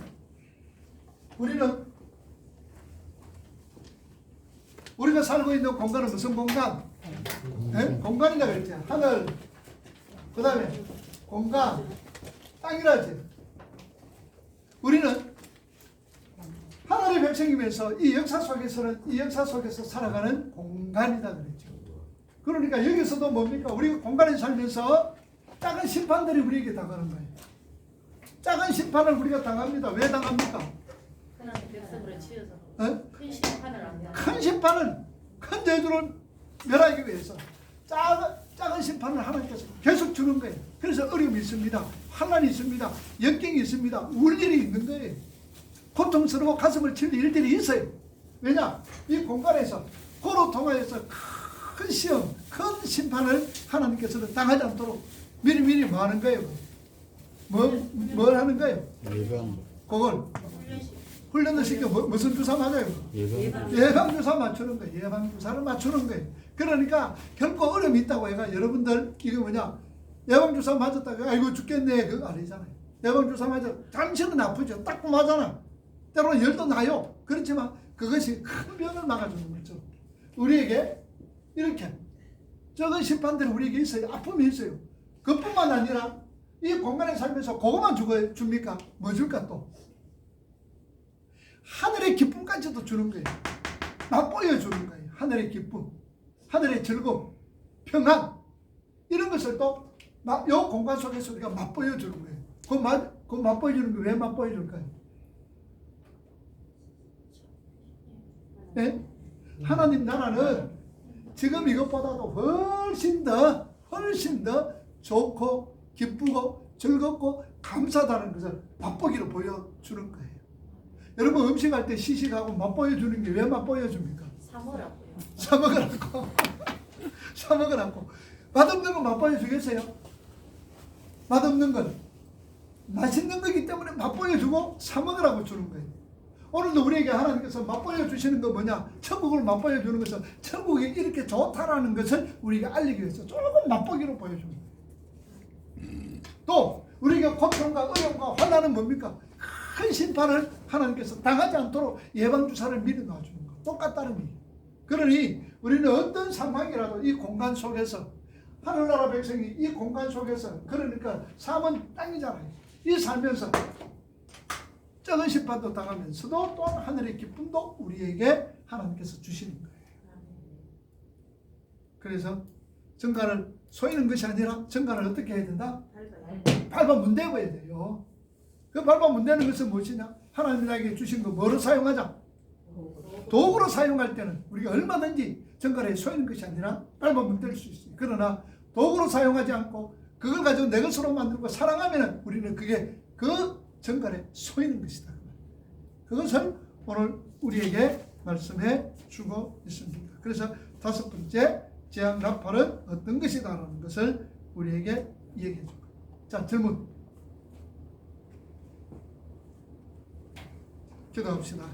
우리가 살고 있는 공간은 무슨 공간? 공간이라 그랬지. 하늘, 그 다음에 공간, 땅이라지. 우리는 하늘의 백성이면서 이 역사 속에서 살아가는 공간이다 그랬죠. 그러니까 여기서도 뭡니까? 우리가 공간에 살면서 작은 심판들이 우리에게 당하는 거예요. 작은 심판을 우리가 당합니다. 왜 당합니까? 하나님 백성으로 치여서 어? 큰 심판을 안 다. 큰 심판을, 큰 저주를 멸하기 위해서 작은 심판을 하나님께서 계속 주는 거예요. 그래서 어려움이 있습니다. 환난이 있습니다. 역경이 있습니다. 울 일이 있는 거예요. 고통스러워 가슴을 칠 일들이 있어요. 왜냐? 이 공간에서 고로 통하여서 큰 시험, 큰 심판을 하나님께서는 당하지 않도록 미리 뭐 하는 거예요? 뭘 하는 거예요? 예방 그걸 훈련을 시켜 무슨 주사 맞아요? 예방주사 맞추는 거예요. 예방주사를 맞추는 거예요. 그러니까 결코 어려움이 있다고 해가 여러분들 이거 뭐냐? 예방주사 맞았다가 아이고 죽겠네 그거 아니잖아요. 예방주사 맞아 당신은 아프죠. 딱 맞잖아. 때로는 열도 나요. 그렇지만 그것이 큰 병을 막아주는 거죠. 우리에게 이렇게 적은 심판들이 우리에게 있어요. 아픔이 있어요. 그뿐만 아니라 이 공간에 살면서 그것만 줍니까? 뭐 줄까 또? 하늘의 기쁨까지도 주는 거예요. 맛보여 주는 거예요. 하늘의 기쁨, 하늘의 즐거움, 평안 이런 것을 또 이 공간 속에서 우리가 맛보여 주는 거예요. 그 맛보여 주는 거 왜 맛보여 줄까요? 네? 하나님 나라는 지금 이것보다도 훨씬 더 좋고 기쁘고 즐겁고 감사하다는 것을 맛보기로 보여주는 거예요. 여러분 음식할 때 시식하고 맛보여주는 게 왜 맛보여줍니까? 사모라고요. 사먹으라고. 사먹으라고. 맛없는 거 맛보여주겠어요? 맛없는 건 맛있는 거기 때문에 맛보여주고 사먹으라고 주는 거예요. 오늘도 우리에게 하나님께서 맛보여주시는 거 뭐냐? 천국을 맛보여주는 것은 천국이 이렇게 좋다라는 것을 우리에게 알리기 위해서 조금 맛보기로 보여줍니다. 또 우리에게 고통과 어려움과 환난은 뭡니까? 큰 심판을 하나님께서 당하지 않도록 예방주사를 미리 놔주는 거. 똑같다는 얘기예요. 그러니 우리는 어떤 상황이라도 이 공간 속에서 하늘나라 백성이 이 공간 속에서 그러니까 삶은 땅이잖아요. 이 살면서 적은 심판도 당하면서도 또한 하늘의 기쁨도 우리에게 하나님께서 주시는 거예요. 그래서 정갈을 쏘이는 것이 아니라 정갈을 어떻게 해야 된다? 밟아 문대고 해야 돼요. 그 밟아 문대는 것은 무엇이냐? 하나님에게 주신 거 뭐로 사용하자? 도구로 사용할 때는 우리가 얼마든지 정갈에 쏘이는 것이 아니라 밟아 문댈 수 있어요. 그러나 도구로 사용하지 않고 그걸 가지고 내 것으로 만들고 사랑하면 우리는 그게 그 정갈에 쏘이는 것이다. 그것을 오늘 우리에게 말씀해 주고 있습니다. 그래서 다섯 번째 재앙 나팔은 어떤 것이다라는 것을 우리에게 얘기해 줍니다. 자, 질문. 기도합시다.